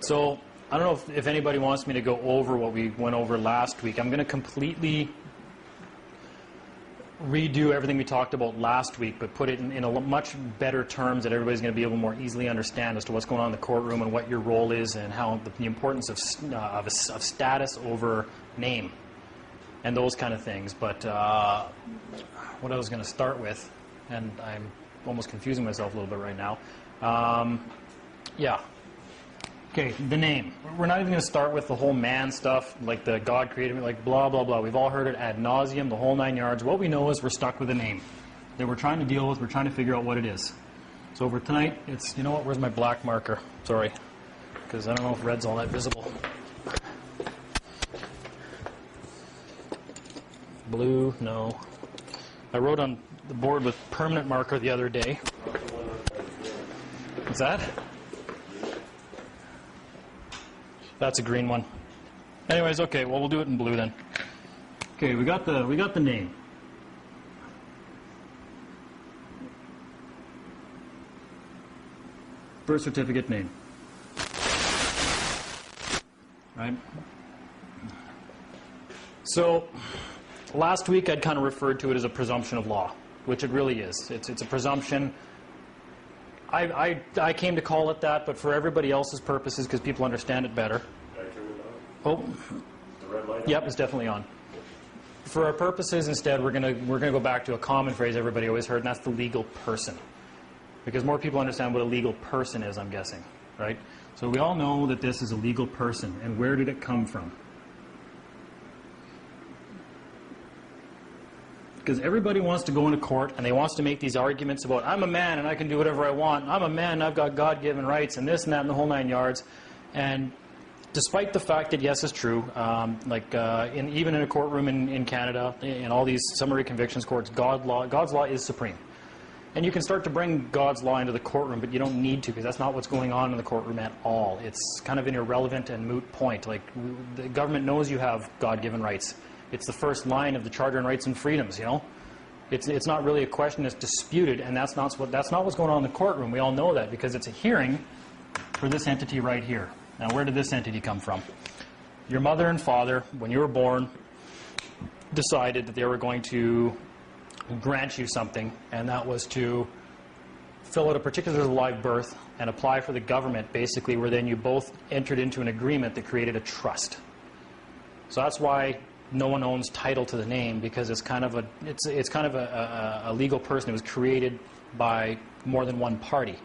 So I don't know if anybody wants me to go over what we went over last week. I'm going to completely redo everything we talked about last week, but put it in a much better terms that everybody's going to be able to more easily understand as to what's going on in the courtroom and what your role is and how the importance of status over name and those kind of things. But what I was going to start with, and I'm almost confusing myself a little bit right now. Yeah. Okay, the name. We're not even going to start with the whole man stuff, like the God created me, like blah, blah, blah. We've all heard it ad nauseum, the whole 9 yards. What we know is we're stuck with a name that we're trying to deal with. We're trying to figure out what it is. So over tonight, it's, you know what, where's my black marker? Sorry, because I don't know if red's all that visible. Blue, no. I wrote on the board with permanent marker the other day. What's that? That's a green one. Anyways, okay, well, we'll do it in blue then. Okay, we got the name. Birth certificate name. Right? So, last week I'd kind of referred to it as a presumption of law, which it really is. It's a presumption. I came to call it that, but for everybody else's purposes, because people understand it better. Oh, the red light. Yep, it's definitely on. For our purposes, instead, we're gonna go back to a common phrase everybody always heard, and that's the legal person, because more people understand what a legal person is, I'm guessing, right? So we all know that this is a legal person, and where did it come from? Because everybody wants to go into court and they wants to make these arguments about, I'm a man and I can do whatever I want. I'm a man and I've got God-given rights and this and that and the whole 9 yards. And despite the fact that, yes, it's true, even in a courtroom in Canada, in all these summary convictions courts, God's law is supreme. And you can start to bring God's law into the courtroom, but you don't need to, because that's not what's going on in the courtroom at all. It's kind of an irrelevant and moot point. Like, the government knows you have God-given rights. It's the first line of the Charter on Rights and Freedoms, you know. It's not really a question that's disputed, and that's not what's going on in the courtroom. We all know that because it's a hearing for this entity right here. Now, where did this entity come from? Your mother and father, when you were born, decided that they were going to grant you something, and that was to fill out a particular live birth and apply for the government, basically, where then you both entered into an agreement that created a trust. So that's why no one owns title to the name, because it's kind of a legal person. It was created by more than one party,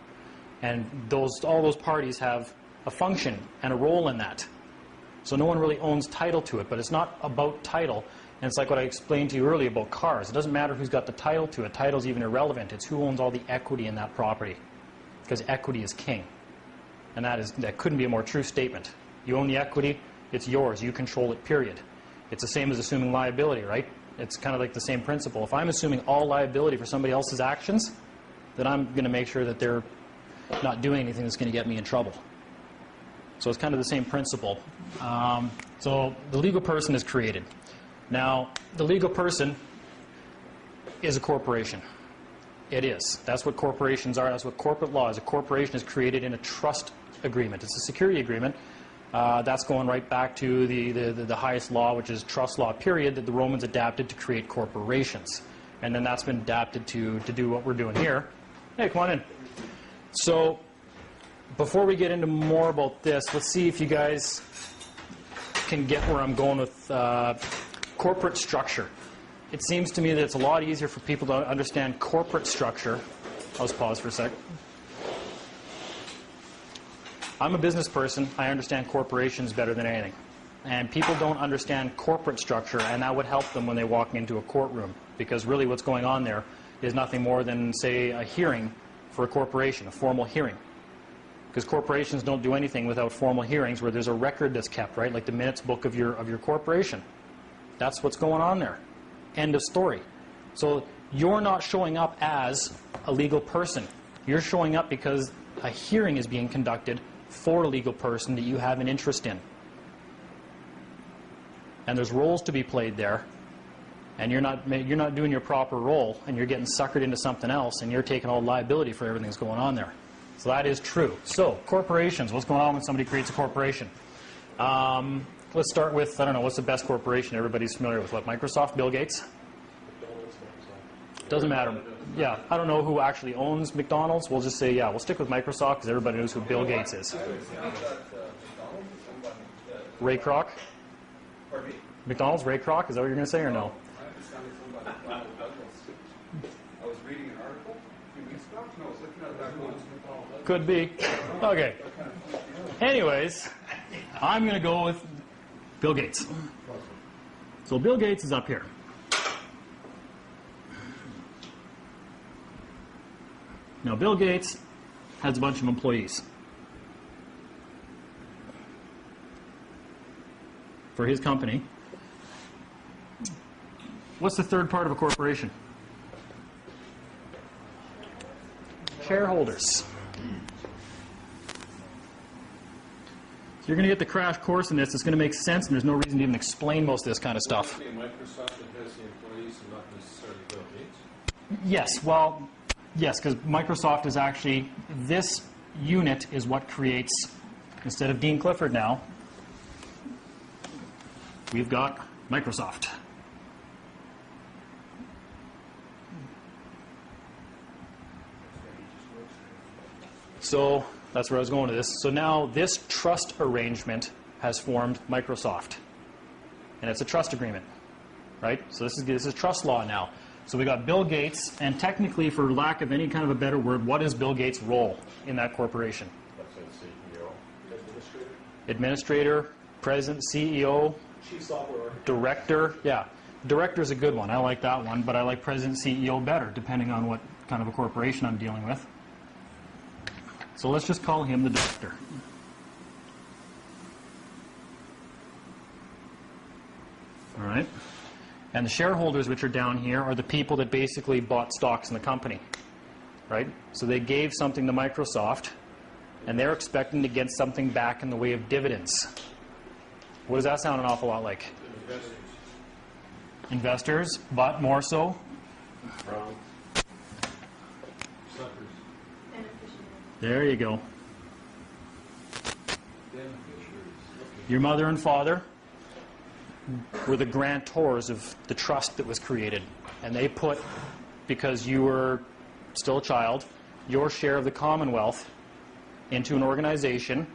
and all those parties have a function and a role in that. So no one really owns title to it, but it's not about title. And it's like what I explained to you earlier about cars. It doesn't matter who's got the title to it. Title's even irrelevant. It's who owns all the equity in that property, because equity is king, and that couldn't be a more true statement. You own the equity, it's yours. You control it, period. It's the same as assuming liability, right? It's kind of like the same principle. If I'm assuming all liability for somebody else's actions, then I'm going to make sure that they're not doing anything that's going to get me in trouble. So it's kind of the same principle. So the legal person is created. Now, the legal person is a corporation. It is. That's what corporations are. That's what corporate law is. A corporation is created in a trust agreement. It's a security agreement. That's going right back to the highest law, which is trust law, period, that the Romans adapted to create corporations. And then that's been adapted to do what we're doing here. Hey, come on in. So before we get into more about this, let's see if you guys can get where I'm going with corporate structure. It seems to me that it's a lot easier for people to understand corporate structure. I'll just pause for a sec. I'm a business person. I understand corporations better than anything. And people don't understand corporate structure, and that would help them when they walk into a courtroom, because really what's going on there is nothing more than, say, a hearing for a corporation, a formal hearing. Because corporations don't do anything without formal hearings where there's a record that's kept, right? Like the minutes book of your corporation. That's what's going on there. End of story. So you're not showing up as a legal person. You're showing up because a hearing is being conducted for a legal person that you have an interest in. And there's roles to be played there, and you're not doing your proper role, and you're getting suckered into something else, and you're taking all liability for everything that's going on there. So that is true. So corporations, what's going on when somebody creates a corporation? Let's start with, I don't know, what's the best corporation everybody's familiar with? What, Microsoft, Bill Gates? Doesn't matter. Yeah, I don't know who actually owns McDonald's. We'll just say, yeah, we'll stick with Microsoft because everybody knows who Bill Gates is. Ray Kroc? McDonald's, Ray Kroc? Is that what you're going to say or no? I was reading an article a few weeks ago. No, I was looking at that. Could be. Okay. Anyways, I'm going to go with Bill Gates. So Bill Gates is up here. Now Bill Gates has a bunch of employees. For his company. What's the third part of a corporation? Shareholders. So you're going to get the crash course in this. It's going to make sense, and there's no reason to even explain most of this kind of stuff. Microsoft that has the employees and not necessarily Bill Gates? Yes, well, yes, because Microsoft is actually, this unit is what creates, instead of Dean Clifford now, we've got Microsoft. So that's where I was going with this. So now this trust arrangement has formed Microsoft. And it's a trust agreement, right? So this is trust law now. So we got Bill Gates, and technically, for lack of any kind of a better word, what is Bill Gates' role in that corporation? That's a CEO. Administrator, president, CEO, Chief software. director. Yeah, director's a good one. I like that one, but I like president, CEO better, depending on what kind of a corporation I'm dealing with. So let's just call him the director. All right. And the shareholders, which are down here, are the people that basically bought stocks in the company, right? So they gave something to Microsoft, and they're expecting to get something back in the way of dividends. What does that sound an awful lot like? Investors. Investors, but more so? From suckers. There you go. Beneficiaries. Your mother and father were the grantors of the trust that was created. And they put, because you were still a child, your share of the Commonwealth into an organization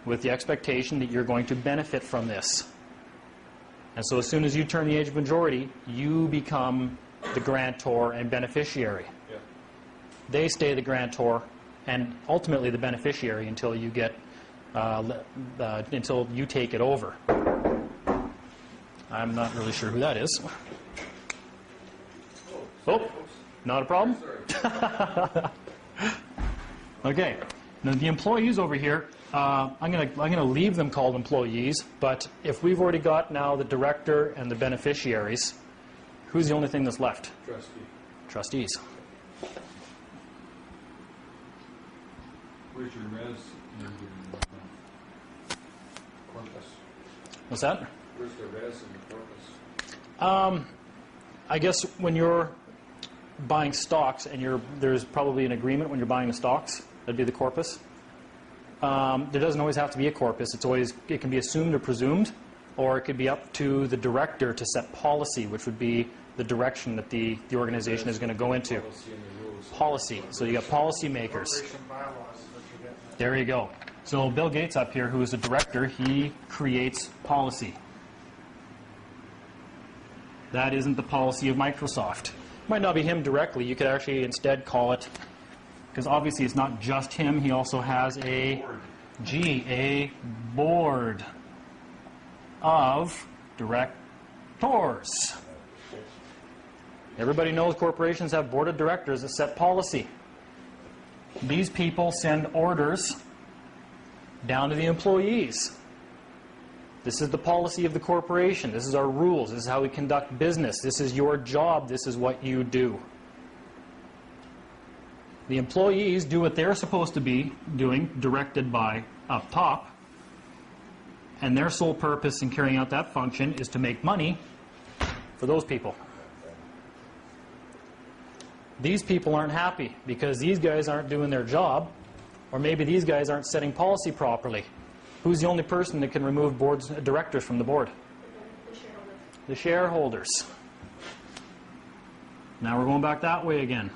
with the expectation that you're going to benefit from this. And so as soon as you turn the age of majority, you become the grantor and beneficiary. Yeah. They stay the grantor and ultimately the beneficiary until you get, until you take it over. I'm not really sure who that is. Oh, not a problem? Okay. Now the employees over here, I'm gonna leave them called employees, but if we've already got now the director and the beneficiaries, who's the only thing that's left? Trustee. Trustees. Where's your res in your corpus? What's that? Where's the res in the corpus? I guess when you're buying stocks and there's probably an agreement when you're buying the stocks, that'd be the corpus. There doesn't always have to be a corpus. It can be assumed or presumed, or it could be up to the director to set policy, which would be the direction that the organization is going to go into. Policy and the rules. Policy. So you got policy makers. There you go. So Bill Gates up here, who is a director, he creates policy. That isn't the policy of Microsoft. Might not be him directly. You could actually instead call it, because obviously it's not just him. He also has a board of directors. Everybody knows corporations have board of directors that set policy. These people send orders down to the employees. This is the policy of the corporation. This is our rules. This is how we conduct business. This is your job. This is what you do. The employees do what they're supposed to be doing, directed by up top. And their sole purpose in carrying out that function is to make money for those people. These people aren't happy because these guys aren't doing their job, Or maybe these guys aren't setting policy properly. Who's the only person that can remove directors from the board? The shareholders. Now we're going back that way again.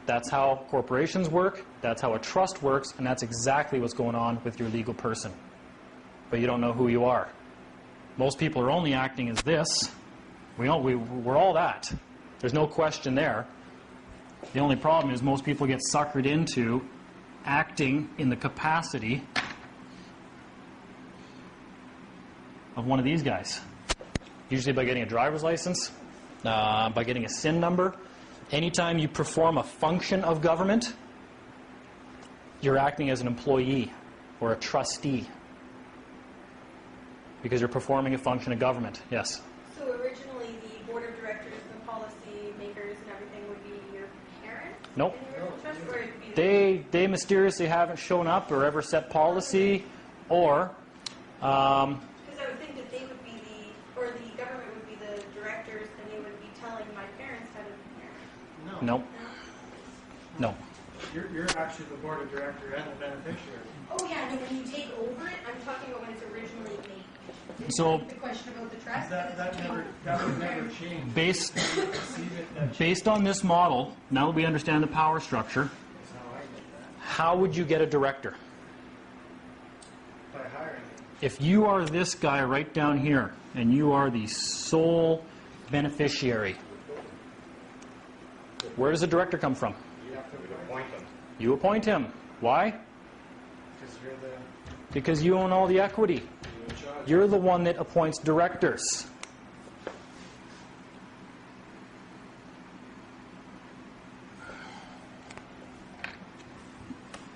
That's how corporations work, that's how a trust works, and that's exactly what's going on with your legal person. But you don't know who you are. Most people are only acting as this. We're all that. There's no question there. The only problem is most people get suckered into acting in the capacity of one of these guys. Usually by getting a driver's license, by getting a SIN number. Anytime you perform a function of government, you're acting as an employee or a trustee because you're performing a function of government. Yes? So originally the board of directors, the policy makers and everything would be your parents? Nope. In the original trust, or it'd be They mysteriously haven't shown up or ever set policy, or because I would think that they would be the, or the government would be the directors, and they would be telling my parents how to parent. no. No. You're actually the board of director and the beneficiary. Oh yeah, no, when you take over it, I'm talking about when it's originally made. So The question about the trust? That would never change. based on this model, now that we understand the power structure, That's how I get how would you get a director? that. By hiring. If you are this guy right down here, and you are the sole beneficiary, where does the director come from? You have to appoint them. You appoint him. Why? Because you're the... Because you own all the equity. You're the one that appoints directors.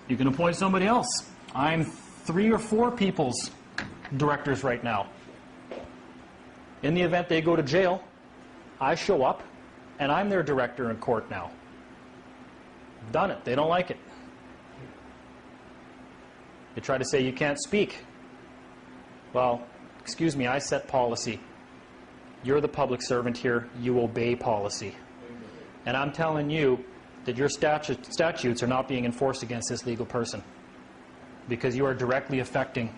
You can appoint somebody else. I'm 3 or 4 people's directors right now. In the event they go to jail, I show up, and I'm their director in court now. Done it. They don't like it. They try to say you can't speak. Well, excuse me, I set policy. You're the public servant here. You obey policy. And I'm telling you that your statutes are not being enforced against this legal person because you are directly affecting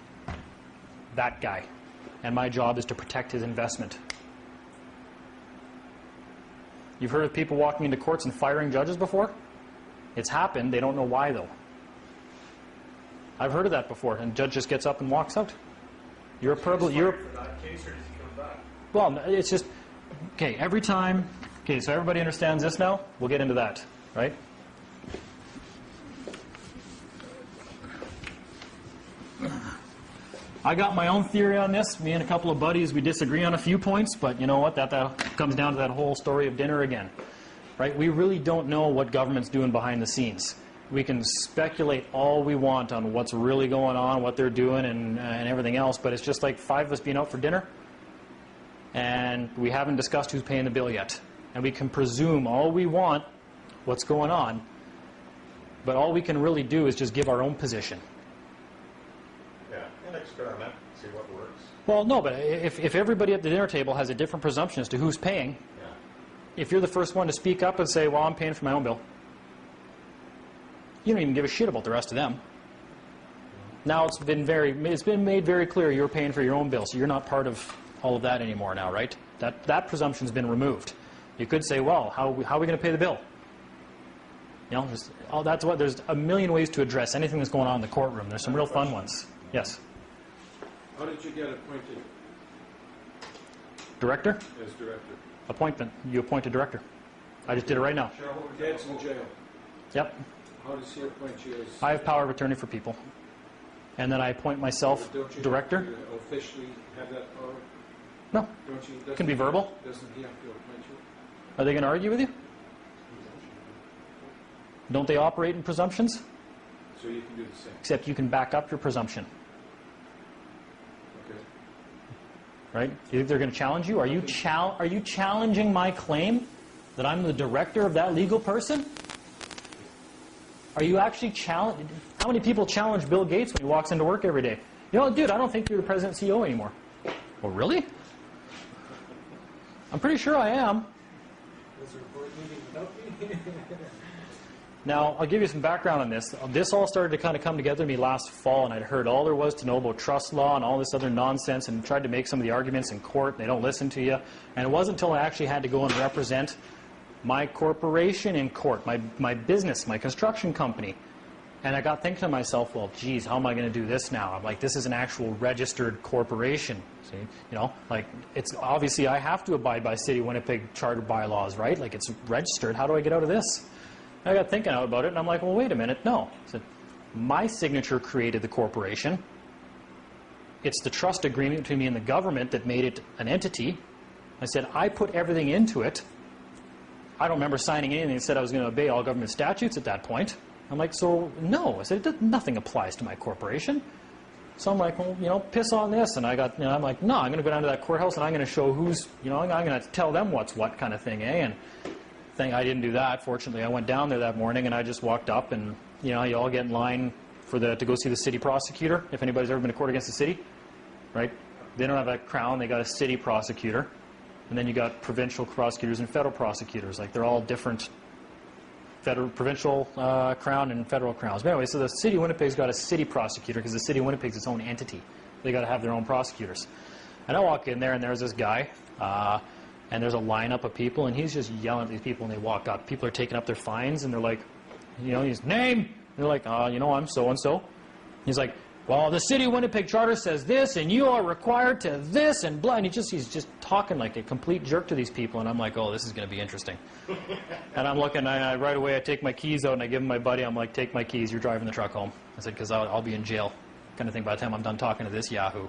that guy. And my job is to protect his investment. You've heard of people walking into courts and firing judges before? It's happened. They don't know why, though. I've heard of that before, and the judge just gets up and walks out. You're a For that case, or does he come back? well, it's just, okay, every time, okay, so everybody understands this now? We'll get into that, right? I got my own theory on this. Me and a couple of buddies, we disagree on a few points, but you know what? That comes down to that whole story of dinner again, right? We really don't know what government's doing behind the scenes. We can speculate all we want on what's really going on, what they're doing, and everything else, but it's just like 5 of us being out for dinner, and we haven't discussed who's paying the bill yet. And we can presume all we want what's going on, but all we can really do is just give our own position. Yeah, an experiment, see what works. Well, no, but if everybody at the dinner table has a different presumption as to who's paying, Yeah. if you're the first one to speak up and say, well, I'm paying for my own bill, you don't even give a shit about the rest of them. Now it's been made very clear you're paying for your own bill, so you're not part of all of that anymore now, right? That presumption's been removed. You could say, well, how are we going to pay the bill? You know, there's a million ways to address anything that's going on in the courtroom. There's some real fun ones. Yes. How did you get appointed Director? as director? Appointment. You appoint a director. I just did it right now. Dad's in jail. Yep. How does he appoint you as... I have power of attorney for people. And then I appoint myself Don't you director. have to officially have that power? No. Don't you? It can be verbal. Doesn't he have to appoint you? Are they going to argue with you? Don't they operate in presumptions? So you can do the same. Except you can back up your presumption. Okay. Right? You think they're going to challenge you? Are you challenging my claim that I'm the director of that legal person? Are you actually challenging? How many people challenge Bill Gates when he walks into work every day? You know, dude, I don't think you're the president and CEO anymore. Well, really? I'm pretty sure I am. Was a report meeting without me? Now, I'll give you some background on this. This all started to kind of come together to me last fall, and I'd heard all there was to know about trust law and all this other nonsense, and tried to make some of the arguments in court, and they don't listen to you. And it wasn't until I actually had to go and represent my corporation in court, my business, my construction company. And I got thinking to myself, well, geez, how am I going to do this now? I'm like, this is an actual registered corporation. See, you know, like, it's obviously I have to abide by City of Winnipeg charter bylaws, right? Like, it's registered. How do I get out of this? I got thinking out about it, and I'm like, well, wait a minute, no. I said, my signature created the corporation. It's the trust agreement between me and the government that made it an entity. I said, I put everything into it. I don't remember signing anything that said I was going to obey all government statutes at that point. I'm like, so, no. I said, nothing applies to my corporation. So I'm like, well, you know, piss on this. And I got, you know, I'm like, no, I'm going to go down to that courthouse, and I'm going to show who's, you know, I'm going to tell them what's what kind of thing, eh? And I didn't do that. Fortunately, I went down there that morning, and I just walked up, and, you know, you all get in line for to go see the city prosecutor, if anybody's ever been to court against the city, right? They don't have a crown. They got a city prosecutor. And then you got provincial prosecutors and federal prosecutors. Like, they're all different provincial crown and federal crowns. But anyway, so the City of Winnipeg's got a city prosecutor because the City of Winnipeg's its own entity. They got to have their own prosecutors. And I walk in there, and there's this guy, and there's a lineup of people, and he's just yelling at these people, and they walk up. People are taking up their fines, and they're like, you know, his name. And they're like, you know, I'm so-and-so. He's like, well, the City of Winnipeg Charter says this, and you are required to this, and blah. And he's just talking like a complete jerk to these people, and I'm like, oh, this is going to be interesting. And I'm looking, right away, I take my keys out, and I give them my buddy. I'm like, take my keys, you're driving the truck home. I said, because I'll be in jail, kind of thing, by the time I'm done talking to this yahoo.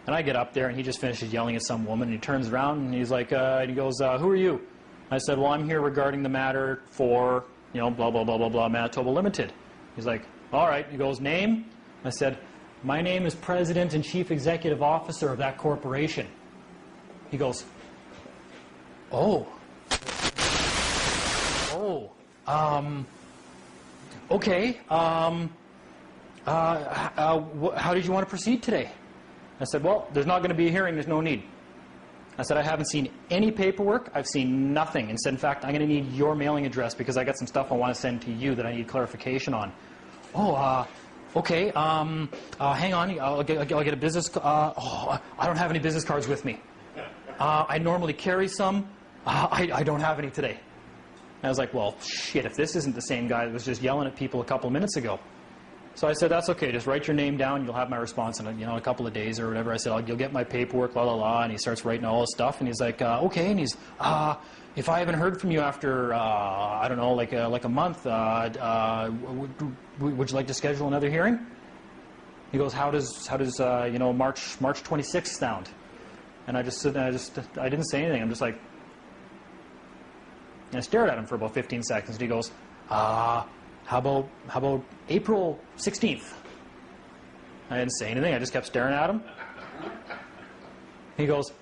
And I get up there, and he just finishes yelling at some woman, and he turns around, and he's like, and he goes, who are you? I said, well, I'm here regarding the matter for, you know, blah, blah, blah, blah, blah, Manitoba Limited. He's like, all right. He goes, name? I said, my name is President and Chief Executive Officer of that corporation. He goes, oh, okay, how did you want to proceed today? I said, well, there's not going to be a hearing, there's no need. I said, I haven't seen any paperwork, I've seen nothing. And said, in fact, I'm going to need your mailing address because I got some stuff I want to send to you that I need clarification on. Oh, okay, hang on, I'll get a business, I don't have any business cards with me. I normally carry some, I don't have any today. And I was like, well, shit, if this isn't the same guy that was just yelling at people a couple of minutes ago. So I said, that's okay, just write your name down, you'll have my response in a couple of days or whatever. I said, you'll get my paperwork, la la la, and he starts writing all his stuff, and he's like, okay, and he's, if I haven't heard from you after, I don't know, like a month, would you like to schedule another hearing? He goes, how does you know, March 26th sound? And I just I didn't say anything. I'm just like, and I stared at him for about 15 seconds, and he goes, how about April 16th? I didn't say anything. I just kept staring at him. He goes,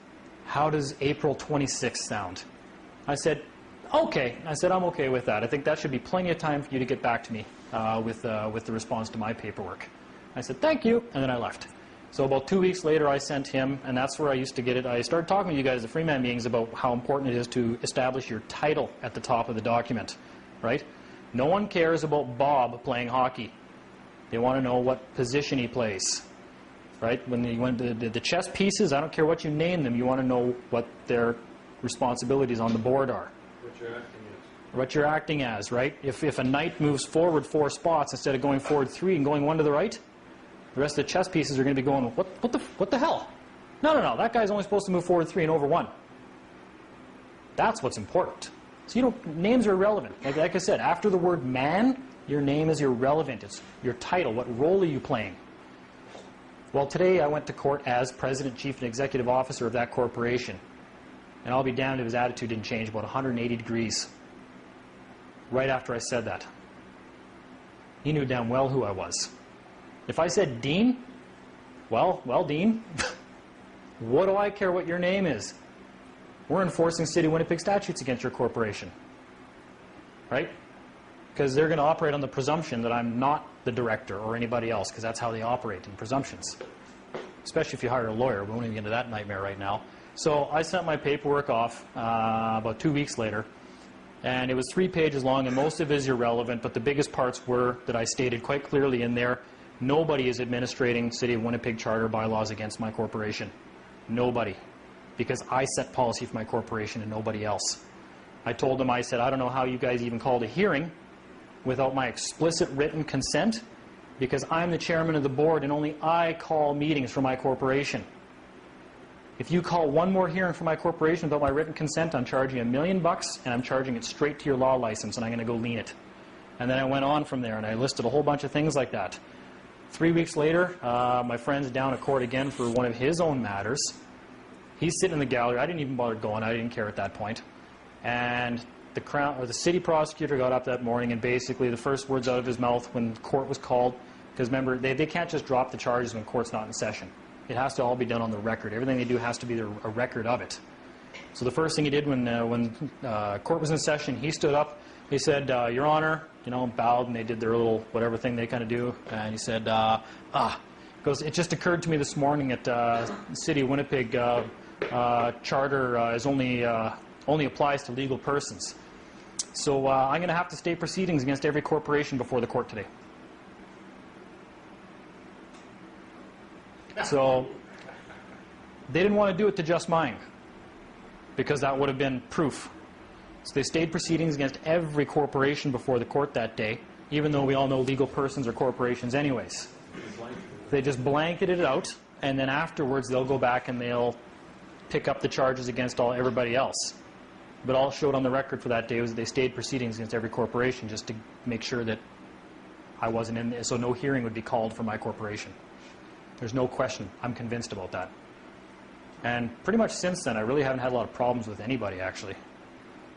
how does April 26th sound? I said, okay. I said, I'm okay with that. I think that should be plenty of time for you to get back to me with the response to my paperwork. I said, thank you, and then I left. So about 2 weeks later, I sent him, and that's where I used to get it. I started talking to you guys at the Freeman meetings about how important it is to establish your title at the top of the document, right? No one cares about Bob playing hockey. They want to know what position he plays, right? When the chess pieces, I don't care what you name them, you want to know what their responsibilities on the board are. What you're acting as. What you're acting as, right? If a knight moves forward 4 spots instead of going forward 3 and going 1 to the right, the rest of the chess pieces are going to be going, what the hell? No, that guy's only supposed to move forward 3 and over 1. That's what's important. So names are irrelevant. Like I said, after the word man, your name is irrelevant. It's your title. What role are you playing? Well, today I went to court as President, Chief, and Executive Officer of that corporation. And I'll be damned if his attitude didn't change about 180 degrees right after I said that. He knew damn well who I was. If I said Dean, well, Dean, what do I care what your name is? We're enforcing City of Winnipeg statutes against your corporation. Right? Because they're going to operate on the presumption that I'm not the director or anybody else, because that's how they operate in presumptions. Especially if you hire a lawyer. We won't even get into that nightmare right now. So I sent my paperwork off about 2 weeks later, And it was 3 pages long, and most of it is irrelevant, but the biggest parts were that I stated quite clearly in there, nobody is administrating City of Winnipeg charter bylaws against my corporation. Nobody. Because I set policy for my corporation and nobody else. I told them, I said, I don't know how you guys even called a hearing without my explicit written consent, because I'm the chairman of the board and only I call meetings for my corporation. If you call one more hearing for my corporation without my written consent, I'm charging $1 million, and I'm charging it straight to your law license, and I'm going to go lien it. And then I went on from there, and I listed a whole bunch of things like that. 3 weeks later, my friend's down at court again for one of his own matters. He's sitting in the gallery. I didn't even bother going. I didn't care at that point. And the city prosecutor got up that morning, and basically the first words out of his mouth when court was called, because remember, they can't just drop the charges when court's not in session. It has to all be done on the record. Everything they do has to be a record of it. So the first thing he did when court was in session, he stood up. He said, Your Honor, bowed, and they did their little whatever thing they kind of do. And he said, goes, it just occurred to me this morning at City of Winnipeg charter is only applies to legal persons. So I'm going to have to state proceedings against every corporation before the court today. So they didn't want to do it to just mine, because that would have been proof. So they stayed proceedings against every corporation before the court that day, even though we all know legal persons are corporations anyways. They just blanketed it out, and then afterwards they'll go back and they'll pick up the charges against everybody else. But all showed on the record for that day was that they stayed proceedings against every corporation just to make sure that I wasn't in there, so no hearing would be called for my corporation. There's no question. I'm convinced about that. And pretty much since then, I really haven't had a lot of problems with anybody, actually.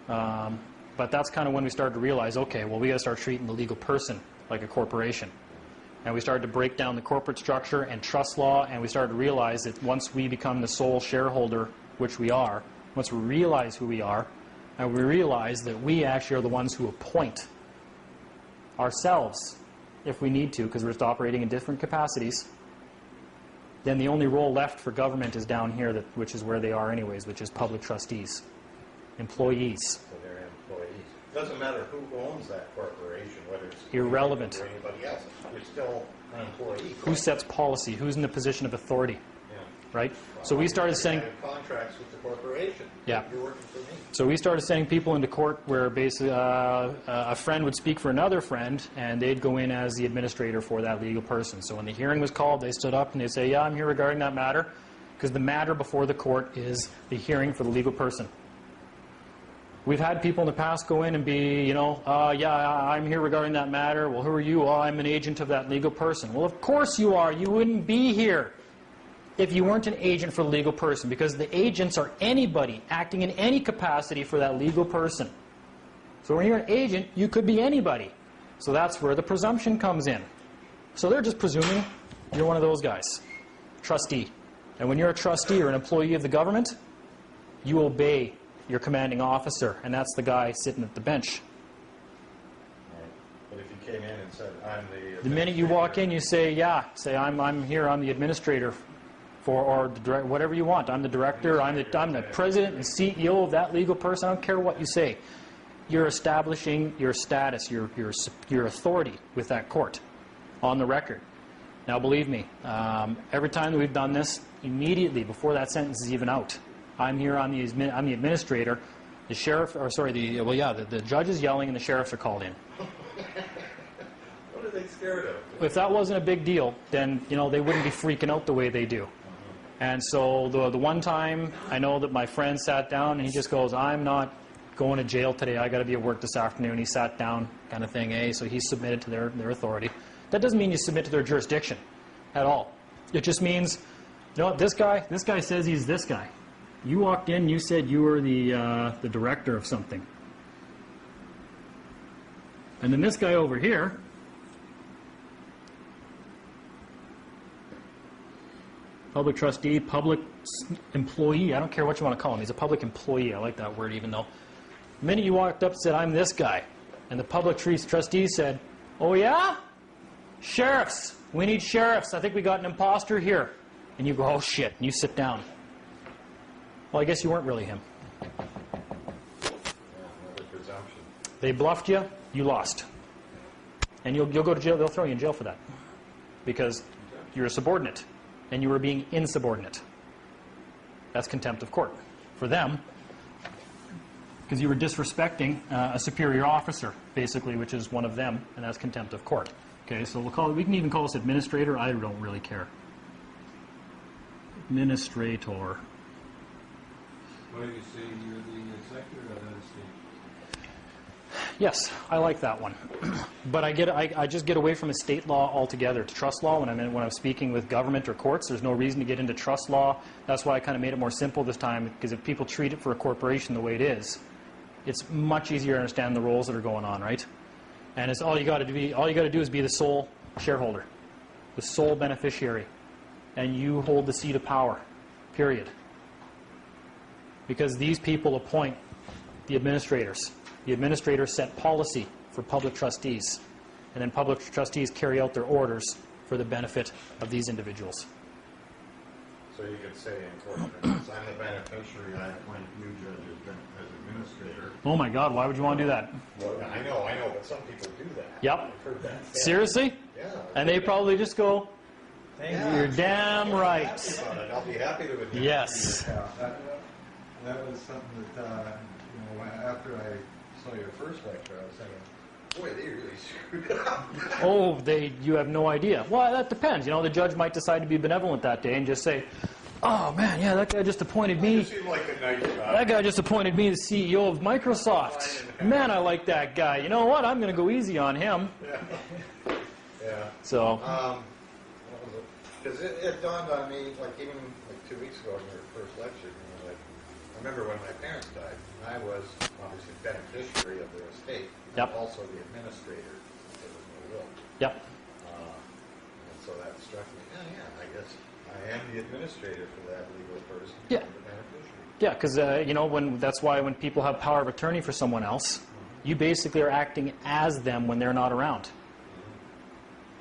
But that's kind of when we started to realize, okay, well, we got to start treating the legal person like a corporation. And we started to break down the corporate structure and trust law, and we started to realize that once we become the sole shareholder, which we are, once we realize who we are, and we realize that we actually are the ones who appoint ourselves, if we need to, because we're just operating in different capacities, then the only role left for government is down here, which is where they are anyways, which is public trustees, employees. So they're employees. It doesn't matter who owns that corporation, whether it's Irrelevant. or anybody else. You're still an employee. Who sets policy? Who's in the position of authority? Yeah. Right? So we started sending contracts with the corporation. Yeah. You're working for me. So we started sending people into court where basically a friend would speak for another friend, and they'd go in as the administrator for that legal person. So when the hearing was called, they stood up and they'd say, yeah, I'm here regarding that matter, because the matter before the court is the hearing for the legal person. We've had people in the past go in and be, yeah, I'm here regarding that matter. Well, who are you? Oh, I'm an agent of that legal person. Well, of course you are. You wouldn't be here if you weren't an agent for the legal person, because the agents are anybody acting in any capacity for that legal person. So when you're an agent, you could be anybody. So that's where the presumption comes in. So they're just presuming you're one of those guys, trustee. And when you're a trustee or an employee of the government, you obey your commanding officer, and that's the guy sitting at the bench. Right. But if you came in and said, I'm the minute you walk in, you say, yeah, say I'm here, I'm the administrator. Or whatever you want. I'm the director, I'm the president and CEO of that legal person. I don't care what you say. You're establishing your status, your authority with that court on the record. Now, believe me, every time that we've done this, immediately before that sentence is even out, I'm here I'm the administrator. The sheriff, or sorry, the judge is yelling and the sheriffs are called in. What are they scared of? If that wasn't a big deal, then they wouldn't be freaking out the way they do. And so the one time, I know that my friend sat down and he just goes, I'm not going to jail today. I got to be at work this afternoon. He sat down, kind of thing. So he submitted to their authority. That doesn't mean you submit to their jurisdiction at all. It just means, this guy says he's this guy. You walked in, you said you were the director of something. And then this guy over here, public trustee, public employee, I don't care what you want to call him. He's a public employee. I like that word, even though. The minute you walked up and said, I'm this guy, and the public trustee said, oh yeah? Sheriffs. We need sheriffs. I think we got an imposter here. And you go, oh shit, and you sit down. Well, I guess you weren't really him. Yeah, another presumption. They bluffed you, you lost. And you'll go to jail, they'll throw you in jail for that. Because you're a subordinate, and you were being insubordinate. That's contempt of court. For them, because you were disrespecting a superior officer, basically, which is one of them, and that's contempt of court. Okay, so we can even call this administrator. I don't really care. Administrator. Why do you say you're the executor of that estate? Yes, I like that one. But I just get away from estate law altogether to trust law when I'm speaking with government or courts. There's no reason to get into trust law. That's why I kind of made it more simple this time, because if people treat it for a corporation the way it is, it's much easier to understand the roles that are going on, right? And it's all you got to do is be the sole shareholder, the sole beneficiary, and you hold the seat of power. Period. Because these people appoint the administrators. The administrators set policy for public trustees, and then public trustees carry out their orders for the benefit of these individuals. So you could say in court, for instance, I'm the beneficiary, I appoint you, judge, as administrator. Oh my God, why would you want to do that? Well, I know, but some people do that. Yep. I've heard that. Yeah. Seriously? Yeah. And they probably just go, Yeah. you're damn right. Happy about it. I'll be happy to admit. Yes. Yeah, that was something that, after I saw your first lecture, I was thinking, Boy, they really screwed up. Oh, you have no idea. Well, that depends. The judge might decide to be benevolent that day and just say, oh man, yeah, that guy just appointed me. You seem like a nice guy. That guy just appointed me the CEO of Microsoft. Man, I like that guy. You know what? I'm going to go easy on him. Yeah. So, Because it dawned on me, even 2 weeks ago in your first lecture, I remember when my parents died, I was obviously beneficiary of their estate, Yep. and also the administrator, since there was no will. yep. And so that struck me, I guess I am the administrator for that legal person, Yeah. and the beneficiary. Yeah, because that's why when people have power of attorney for someone else, you basically are acting as them when they're not around.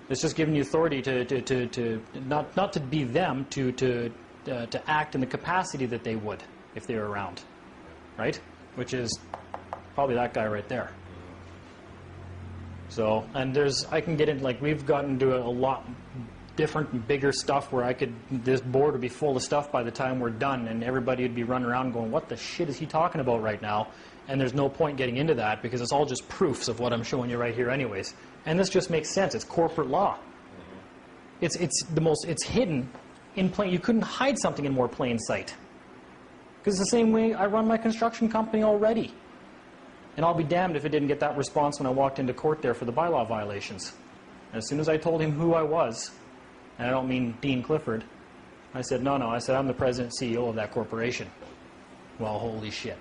It's just giving you authority to not to be them, to act in the capacity that they would if they were around, right? Which is probably that guy right there. So, and I can get into, we've gotten into a lot different and bigger stuff where this board would be full of stuff by the time we're done, and everybody would be running around going, what the shit is he talking about right now? And there's no point getting into that because it's all just proofs of what I'm showing you right here anyways. And this just makes sense. It's corporate law. It's hidden in plain. You couldn't hide something in more plain sight. Because it's the same way I run my construction company already. And I'll be damned if it didn't get that response when I walked into court there for the bylaw violations. And as soon as I told him who I was, and I don't mean Dean Clifford, I said, no, I said, I'm the president and CEO of that corporation. Well, holy shit.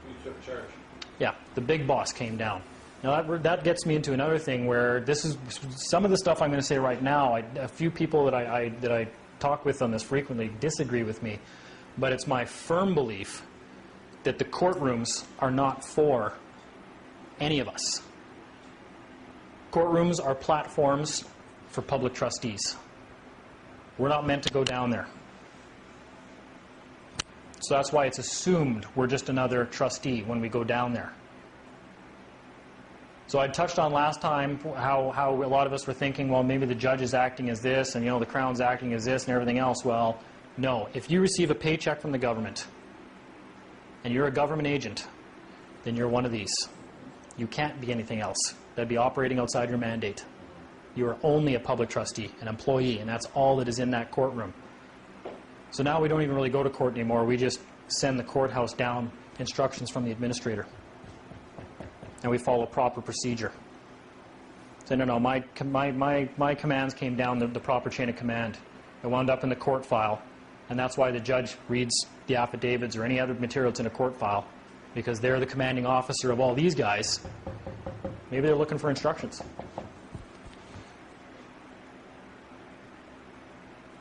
Who took charge? Yeah, the big boss came down. Now that gets me into another thing where this is some of the stuff I'm going to say right now. A few people that I talk with on this frequently disagree with me, but it's my firm belief that the courtrooms are not for any of us. Courtrooms are platforms for public trustees. We're not meant to go down there. So that's why it's assumed we're just another trustee when we go down there. So I touched on last time how a lot of us were thinking, well, maybe the judge is acting as this, and the Crown's acting as this, and everything else. Well, no. If you receive a paycheck from the government, and you're a government agent, then you're one of these. You can't be anything else. That'd be operating outside your mandate. You are only a public trustee, an employee, and that's all that is in that courtroom. So now we don't even really go to court anymore. We just send the courthouse down instructions from the administrator. And we follow proper procedure. So no, my commands came down the proper chain of command. It wound up in the court file. And that's why the judge reads the affidavits or any other material that's in a court file. Because they're the commanding officer of all these guys. Maybe they're looking for instructions.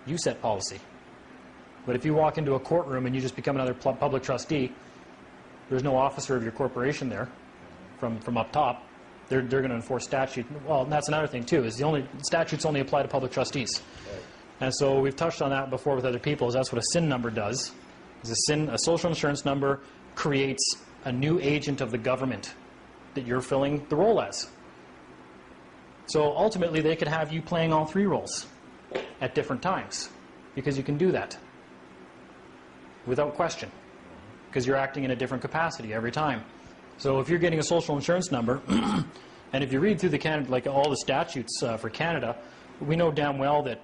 You set policy. But if you walk into a courtroom and you just become another public trustee, there's no officer of your corporation there from up top. They're going to enforce statute. Well, and that's another thing too, is statutes only apply to public trustees. Right. And so we've touched on that before with other people, is that's what a SIN number does. Is a social insurance number creates a new agent of the government that you're filling the role as. So ultimately, they could have you playing all three roles at different times, because you can do that without question, because you're acting in a different capacity every time. So if you're getting a social insurance number, and if you read through the Canada, like all the statutes for Canada, we know damn well that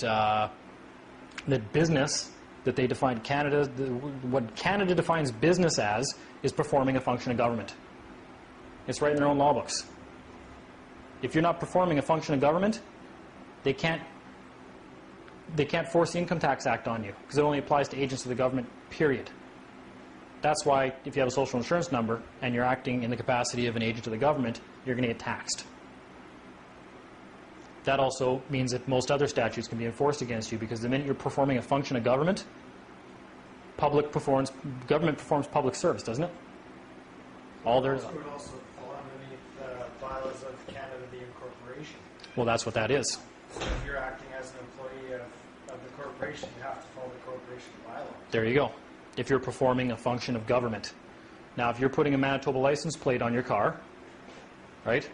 that business, that they define Canada, what Canada defines business as, is performing a function of government. It's right in their own law books. If you're not performing a function of government, they can't force the Income Tax Act on you, because it only applies to agents of the government, period. That's why if you have a social insurance number and you're acting in the capacity of an agent of the government, you're going to get taxed. That also means that most other statutes can be enforced against you, because the minute you're performing a function of government, government performs public service, doesn't it? All there. It would also fall underneath the bylaws of Canada, the incorporation. Well, that's what that is. So if you're acting as an employee of the corporation, you have to follow the corporation bylaws. There you go. If you're performing a function of government. Now, if you're putting a Manitoba license plate on your car, right,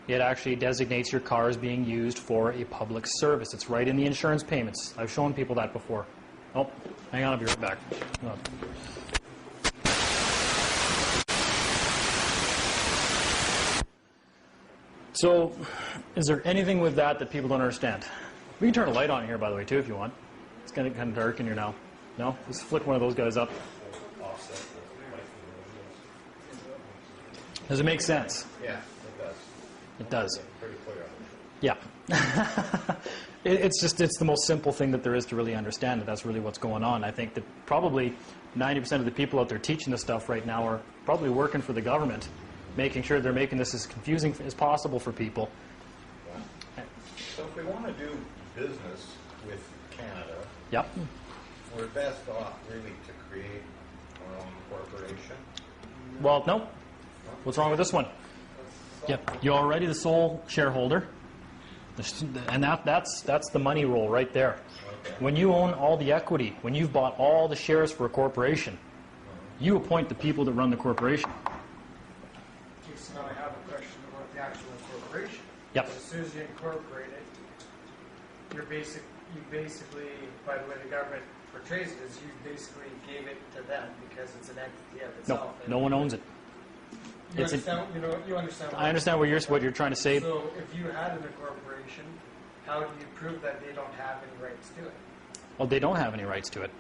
it actually designates your car as being used for a public service. It's right in the insurance payments. I've shown people that before. Oh, hang on, I'll be right back. Hang on. So, is there anything with that that people don't understand? We can turn a light on here, by the way, too, if you want. It's kind of dark in here now. No? Let's flick one of those guys up. Does it make sense? Yeah, it does. It does. Pretty clear on Yeah. It's the most simple thing that there is to really understand, that that's really what's going on. I think that probably 90% of the people out there teaching this stuff right now are probably working for the government, making sure they're making this as confusing as possible for people. So if we want to do business with Canada, Yep. we're best off really to create our own corporation. Well, no. What's wrong with this one? Yep. You're already the sole shareholder. And that's the money roll right there. Okay. When you own all the equity, when you've bought all the shares for a corporation, you appoint the people that run the corporation. Okay, so now I have a question about the actual incorporation. Yep. As soon as you incorporate it, you basically, by the way the government portrays it, is you basically gave it to them because it's an entity of No, itself. no one owns it. You It's understand, you understand I understand what you're trying to say. So if you had an incorporation, how do you prove that they don't have any rights to it? Well, they don't have any rights to it.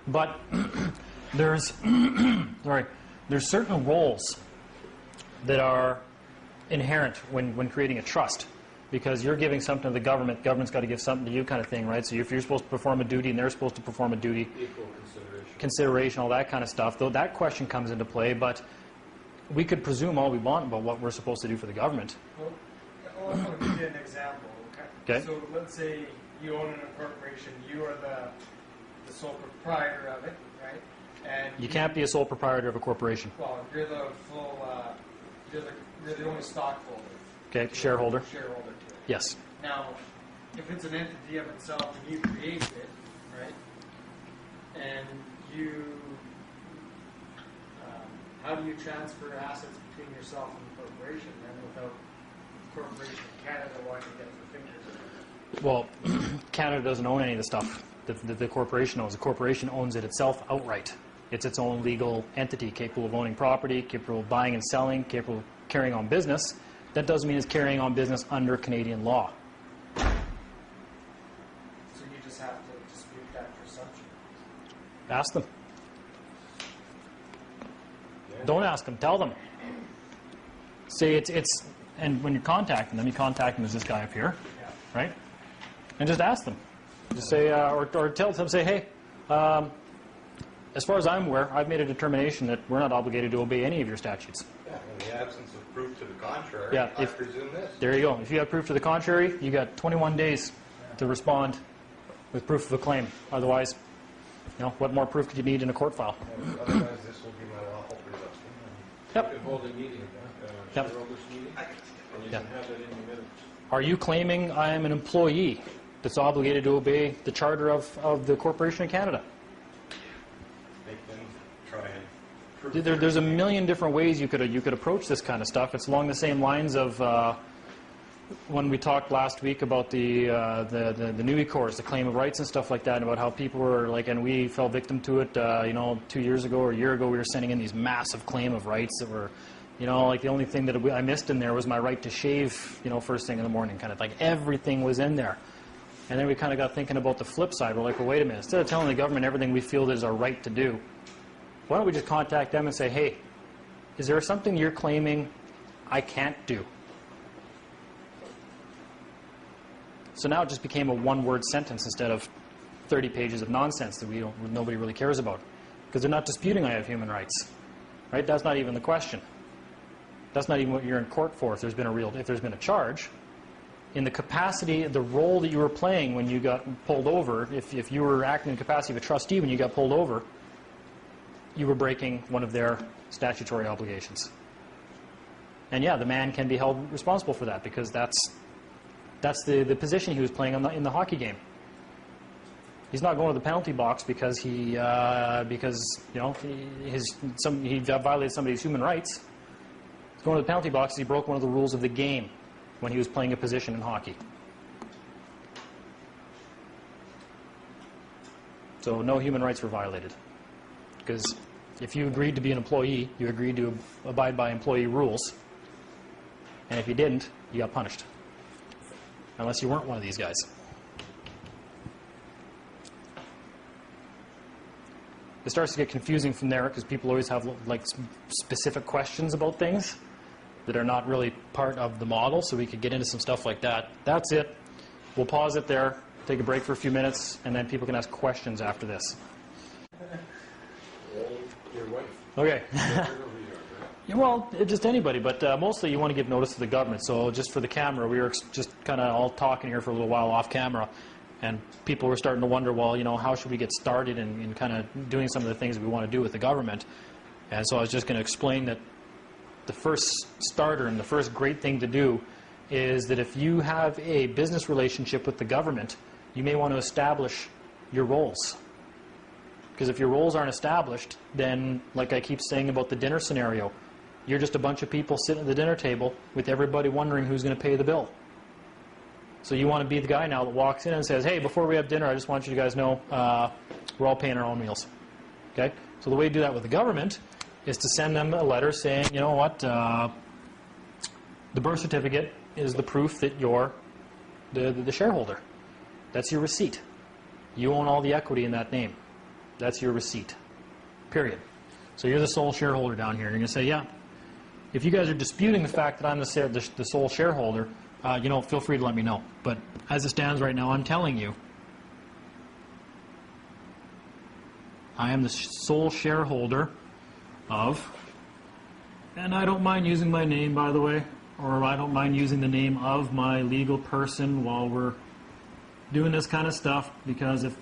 But there's certain roles that are inherent when creating a trust, because you're giving something to the government. Government's got to give something to you, kind of thing, right? So if you're supposed to perform a duty and they're supposed to perform a duty, Equal consideration, all that kind of stuff, though that question comes into play. But we could presume all we want about what we're supposed to do for the government. Well, I'll give you an example. Okay. So let's say you own an incorporation, you are the sole proprietor of it, right? And You can't be a sole proprietor of a corporation. Well, you're the full, you're the only stockholder. Okay, shareholder. Shareholder to it. Yes. Now, if it's an entity of itself and you created it, right? And you, how do you transfer assets between yourself and the corporation then without Corporation Canada wanting to get their fingers in it? Well, Canada doesn't own any of the stuff that the corporation owns. The corporation owns it itself outright. It's its own legal entity, capable of owning property, capable of buying and selling, capable of carrying on business. That doesn't mean it's carrying on business under Canadian law. So you just have to dispute that presumption. Ask them. Don't ask them. Tell them. Say it's and when you're contacting them, you contact them as this guy up here, Yeah. right? And just ask them. Just say, or tell them, say, hey, as far as I'm aware, I've made a determination that we're not obligated to obey any of your statutes. Yeah, in the absence of proof to the contrary, Yeah, I presume this. There you go. If you have proof to the contrary, you got 21 days to respond with proof of a claim. Otherwise, what more proof could you need in a court file? Otherwise, this will be my lawful presumption. You Yep. can hold a meeting, Yep. shareholders meeting, and you Yep. can have that in the minutes. Are you claiming I am an employee that's obligated to obey the charter of the Corporation of Canada? They can try and there's a million different ways you could approach this kind of stuff. It's along the same lines of when we talked last week about the NUI course, the claim of rights and stuff like that, and about how people were like, and we fell victim to it. 2 years ago or a year ago, we were sending in these massive claim of rights that were, like the only thing that I missed in there was my right to shave, first thing in the morning, kind of like everything was in there. And then we kind of got thinking about the flip side. We're like, well, wait a minute. Instead of telling the government everything we feel is our right to do, why don't we just contact them and say, hey, is there something you're claiming I can't do? So now it just became a one-word sentence instead of 30 pages of nonsense that nobody really cares about. Because they're not disputing I have human rights. Right? That's not even the question. That's not even what you're in court for if there's been a charge. In the capacity, the role that you were playing when you got pulled over, if you were acting in the capacity of a trustee when you got pulled over, you were breaking one of their statutory obligations. And yeah, the man can be held responsible for that because that's the position he was playing in the hockey game. He's not going to the penalty box because he violated somebody's human rights. He's going to the penalty box because he broke one of the rules of the game when he was playing a position in hockey. So no human rights were violated. Because if you agreed to be an employee, you agreed to abide by employee rules. And if you didn't, you got punished. Unless you weren't one of these guys. It starts to get confusing from there because people always have like specific questions about things that are not really part of the model, so we could get into some stuff like that. That's it. We'll pause it there, take a break for a few minutes, and then people can ask questions after this. Your wife. Okay. Yeah, well, just anybody, but mostly you want to give notice to the government. So just for the camera, we were just kind of all talking here for a little while off camera, and people were starting to wonder, well, how should we get started in kind of doing some of the things that we want to do with the government? And so I was just going to explain that the first starter and the first great thing to do is that if you have a business relationship with the government, you may want to establish your roles. Because if your roles aren't established, then, like I keep saying about the dinner scenario, you're just a bunch of people sitting at the dinner table with everybody wondering who's going to pay the bill. So you want to be the guy now that walks in and says, hey, before we have dinner, I just want you guys to know we're all paying our own meals. Okay? So the way to do that with the government is to send them a letter saying, you know what, the birth certificate is the proof that you're the shareholder. That's your receipt. You own all the equity in that name. That's your receipt. Period. So you're the sole shareholder down here. And you're going to say, yeah, if you guys are disputing the fact that I'm the sole shareholder, feel free to let me know. But as it stands right now, I'm telling you, I am the sole shareholder of, and I don't mind using my name, by the way, or I don't mind using the name of my legal person while we're doing this kind of stuff, because if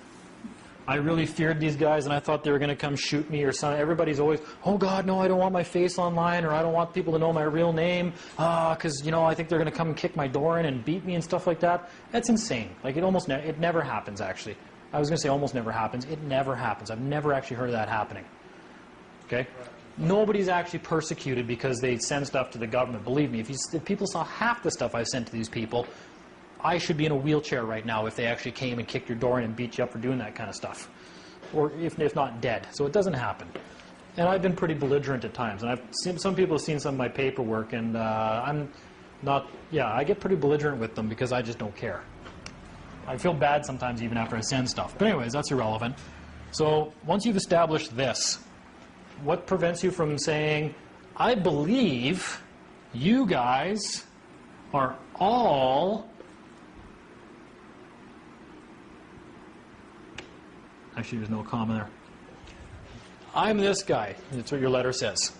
I really feared these guys and I thought they were going to come shoot me or something, everybody's always, oh God, no, I don't want my face online, or I don't want people to know my real name, because, I think they're going to come and kick my door in and beat me and stuff like that. That's insane. Like, it never happens, actually. I was going to say almost never happens. It never happens. I've never actually heard of that happening. Okay? Nobody's actually persecuted because they send stuff to the government. Believe me, if people saw half the stuff I've sent to these people, I should be in a wheelchair right now if they actually came and kicked your door in and beat you up for doing that kind of stuff. Or if not dead. So it doesn't happen. And I've been pretty belligerent at times. And some people have seen some of my paperwork, and I get pretty belligerent with them because I just don't care. I feel bad sometimes even after I send stuff. But anyways, that's irrelevant. So once you've established this, what prevents you from saying, I believe you guys are all... Actually, there's no comma there. I'm this guy. That's what your letter says.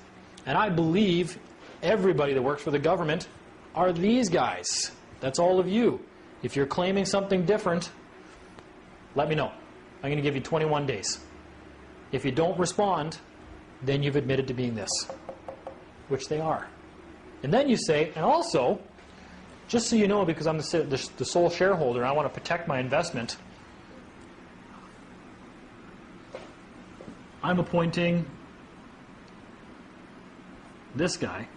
And I believe everybody that works for the government are these guys. That's all of you. If you're claiming something different, let me know. I'm going to give you 21 days. If you don't respond, then you've admitted to being this, which they are. And then you say, and also, just so you know, because I'm the sole shareholder, I want to protect my investment, I'm appointing this guy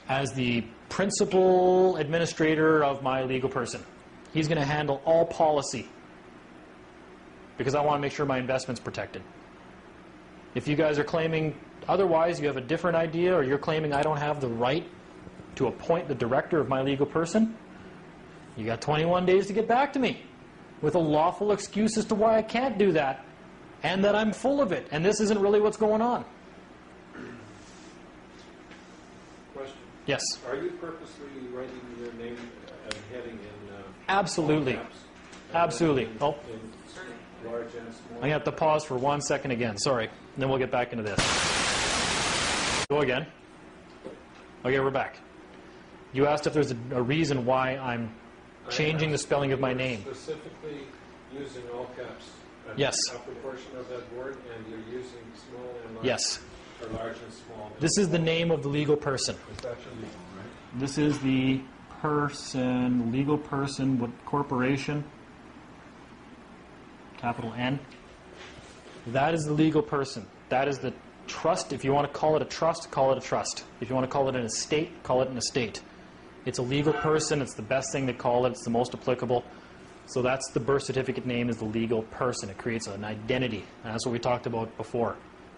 as the principal administrator of my legal person. He's going to handle all policy because I want to make sure my investment's protected. If you guys are claiming otherwise, you have a different idea, or you're claiming I don't have the right to appoint the director of my legal person, you got 21 days to get back to me with a lawful excuse as to why I can't do that and that I'm full of it and this isn't really what's going on. Question. Yes. Are you purposely writing your name and heading in Absolutely. all caps? Absolutely. In, Oh, in large and small? I'm going to have to pause for 1 second again. Sorry. And then we'll get back into this. Go again. Okay, we're back. You asked if there's a reason why I'm changing the spelling of my name. Specifically using all caps. And Yes. A proportion of that word, and you're using small and large. Yes. Or large and small. This is the name of the legal person. This is the person, legal person, what corporation, capital N. That is the legal person. That is the trust. If you want to call it a trust, call it a trust. If you want to call it an estate, call it an estate. It's a legal person. It's the best thing to call it. It's the most applicable. So that's the birth certificate name, is the legal person. It creates an identity. And that's what we talked about before.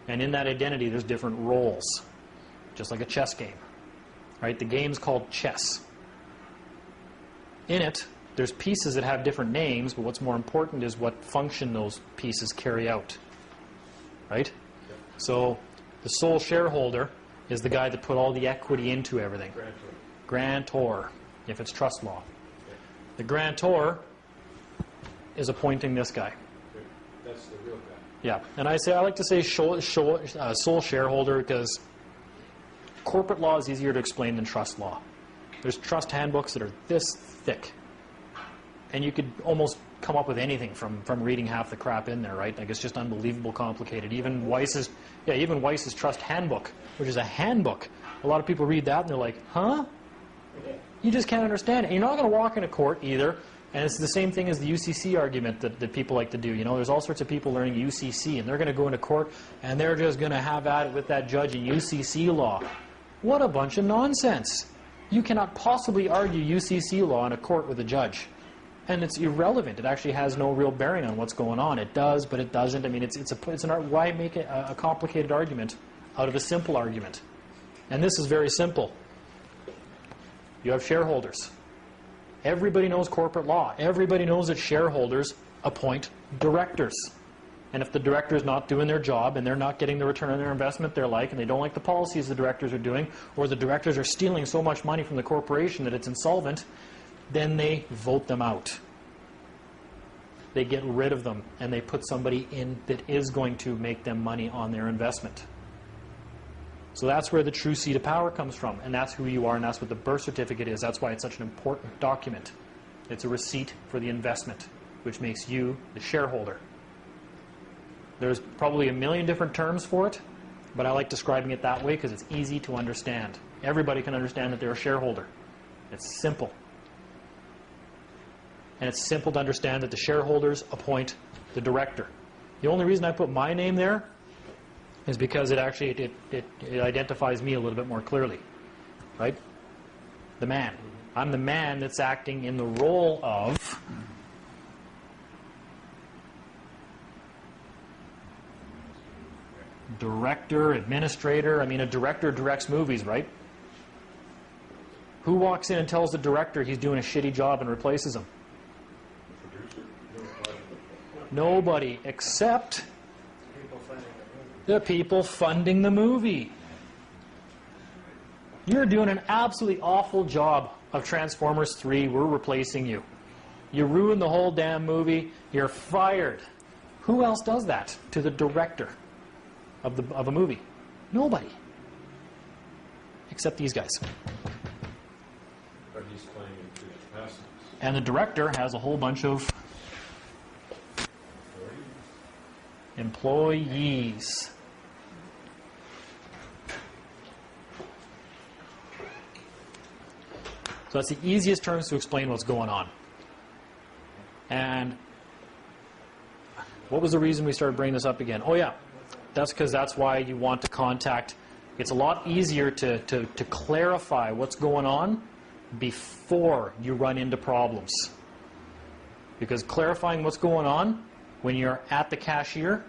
And in that identity, there's different roles, just like a chess game. Right? The game's called chess. In it, there's pieces that have different names, but what's more important is what function those pieces carry out. Right? So the sole shareholder is the guy that put all the equity into everything. Grantor, if it's trust law. The grantor is appointing this guy. That's the real guy. Yeah, and I like to say sole shareholder because corporate law is easier to explain than trust law. There's trust handbooks that are this thick, and you could almost come up with anything from reading half the crap in there, right? Like, it's just unbelievable complicated. Even Weiss's trust handbook, which is a handbook. A lot of people read that and they're like, huh? You just can't understand it. And you're not going to walk into court either. And it's the same thing as the UCC argument that people like to do. You know, there's all sorts of people learning UCC, and they're going to go into court, and they're just going to have at it with that judge in UCC law. What a bunch of nonsense. You cannot possibly argue UCC law in a court with a judge. And it's irrelevant. It actually has no real bearing on what's going on. It does, but it doesn't. I mean, it's an art. Why make a complicated argument out of a simple argument? And this is very simple. You have shareholders. Everybody knows corporate law. Everybody knows that shareholders appoint directors. And if the director is not doing their job and they're not getting the return on their investment they like, and they don't like the policies the directors are doing, or the directors are stealing so much money from the corporation that it's insolvent, then they vote them out. They get rid of them, and they put somebody in that is going to make them money on their investment. So that's where the true seat of power comes from, and that's who you are, and that's what the birth certificate is. That's why it's such an important document. It's a receipt for the investment, which makes you the shareholder. There's probably a million different terms for it, but I like describing it that way because it's easy to understand. Everybody can understand that they're a shareholder. It's simple. And it's simple to understand that the shareholders appoint the director. The only reason I put my name there is because it actually it identifies me a little bit more clearly, right? The man. I'm the man that's acting in the role of director, administrator. I mean, a director directs movies, right? Who walks in and tells the director he's doing a shitty job and replaces him? Nobody, except the people funding the movie. You're doing an absolutely awful job of Transformers 3. We're replacing you. You ruined the whole damn movie. You're fired. Who else does that to the director of a movie? Nobody. Except these guys. But he's playing in two capacities. And the director has a whole bunch of employees. So that's the easiest terms to explain what's going on. And what was the reason we started bringing this up again? Oh yeah, That's because that's why you want to contact. It's a lot easier to clarify what's going on before you run into problems. Because clarifying what's going on when you're at the cashier,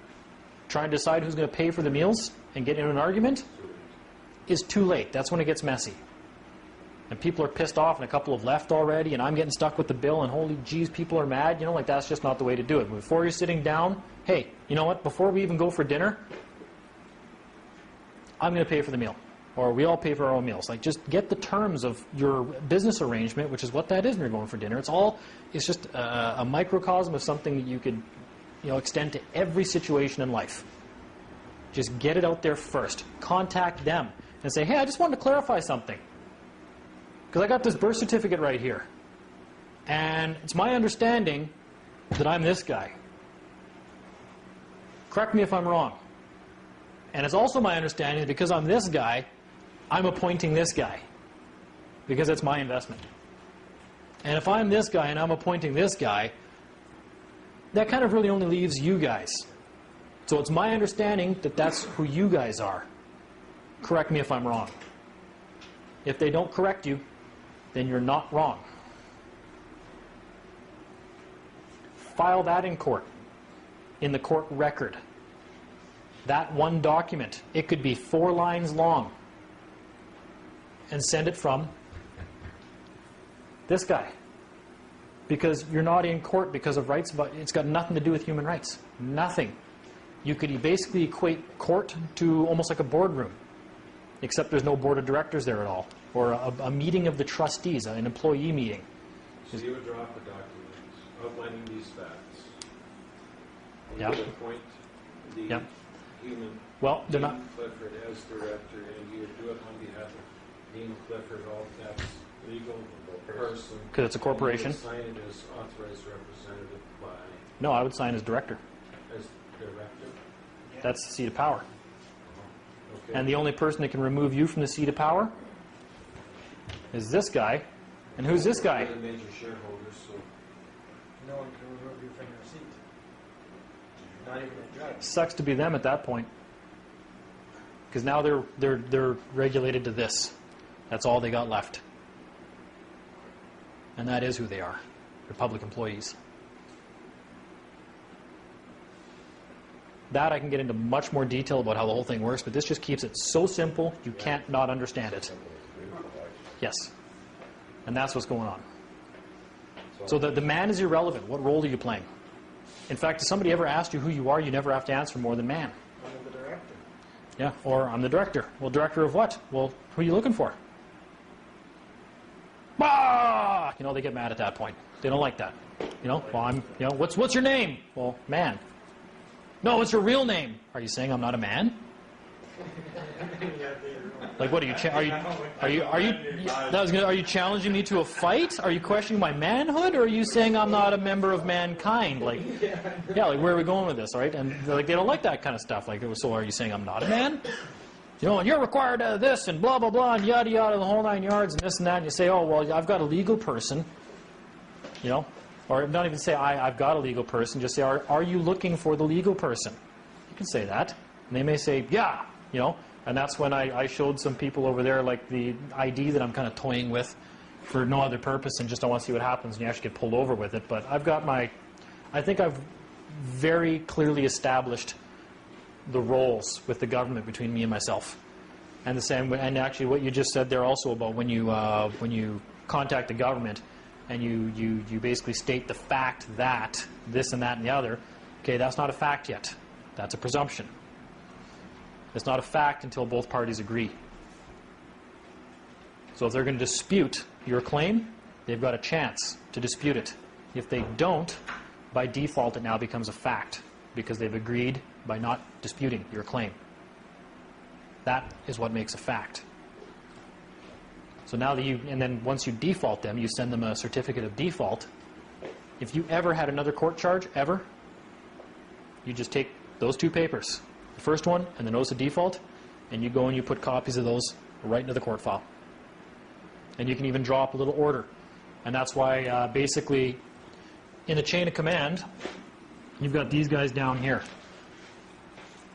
trying to decide who's going to pay for the meals and get into an argument, is too late. That's when it gets messy. And people are pissed off, and a couple have left already, and I'm getting stuck with the bill, and holy jeez, people are mad. You know, like, that's just not the way to do it. Before you're sitting down, hey, you know what, before we even go for dinner, I'm going to pay for the meal. Or we all pay for our own meals. Like, just get the terms of your business arrangement, which is what that is when you're going for dinner. It's just a microcosm of something that you could, you know, extend to every situation in life. Just get it out there first. Contact them and say, hey, I just wanted to clarify something. Because I got this birth certificate right here. And it's my understanding that I'm this guy. Correct me if I'm wrong. And it's also my understanding that because I'm this guy, I'm appointing this guy. Because it's my investment. And if I'm this guy and I'm appointing this guy, that kind of really only leaves you guys. So it's my understanding that that's who you guys are. Correct me if I'm wrong. If they don't correct you, then you're not wrong. File that in court, in the court record. That one document, it could be 4 lines long, and send it from this guy. Because you're not in court because of rights, but it's got nothing to do with human rights. Nothing. You could basically equate court to almost like a boardroom, except there's no board of directors there at all, or a meeting of the trustees, an employee meeting. So you would draft a document outlining these facts. And Yeah. you would appoint the Yeah. human Well, they're Dean not. Clifford as director, and you would do it on behalf of Dean Clifford, all that's legal person. Because it's a corporation. And you would sign it as authorized representative by, No, I would sign as director. as director. That's the seat of power. Okay. And the only person that can remove you from the seat of power is this guy. And who's this guy? You're the major shareholders, so No one can remove you from your seat. Not even a judge. Sucks to be them at that point. Because now they're regulated to this. That's all they got left. And that is who they are. They're public employees. That I can get into much more detail about how the whole thing works, but this just keeps it so simple you can't not understand it. Yes. And that's what's going on. So the man is irrelevant. What role are you playing? In fact, if somebody ever asked you who you are, you never have to answer more than man. I'm the director. Yeah, or I'm the director. Well, director of what? Well, who are you looking for? Bah! You know, they get mad at that point. They don't like that. You know, well, what's your name? Well, man. No, what's your real name? Are you saying I'm not a man? Like, what are you? Are you challenging me to a fight? Are you questioning my manhood, or are you saying I'm not a member of mankind? Like, yeah, like where are we going with this, right? And like they don't like that kind of stuff. Like, so are you saying I'm not a man? You know, and you're required of this and blah blah blah and yada yada, the whole 9 yards and this and that. And you say, oh well, I've got a legal person. You know, or not even say I've got a legal person. Just say, are you looking for the legal person? You can say that, and they may say, yeah. You know. And that's when I showed some people over there, like, the ID that I'm kind of toying with for no other purpose and just I want to see what happens and you actually get pulled over with it. But I've got I think I've very clearly established the roles with the government between me and myself. And the same, and actually what you just said there also about when you contact the government and you basically state the fact that this and that and the other, okay, that's not a fact yet. That's a presumption. It's not a fact until both parties agree. So if they're going to dispute your claim, they've got a chance to dispute it. If they don't, by default it now becomes a fact because they've agreed by not disputing your claim. That is what makes a fact. So now that and then once you default them, you send them a certificate of default. If you ever had another court charge, ever, you just take those 2 papers. The first one and the notice of default, and you go and you put copies of those right into the court file. And you can even draw up a little order. And that's why basically in the chain of command, you've got these guys down here.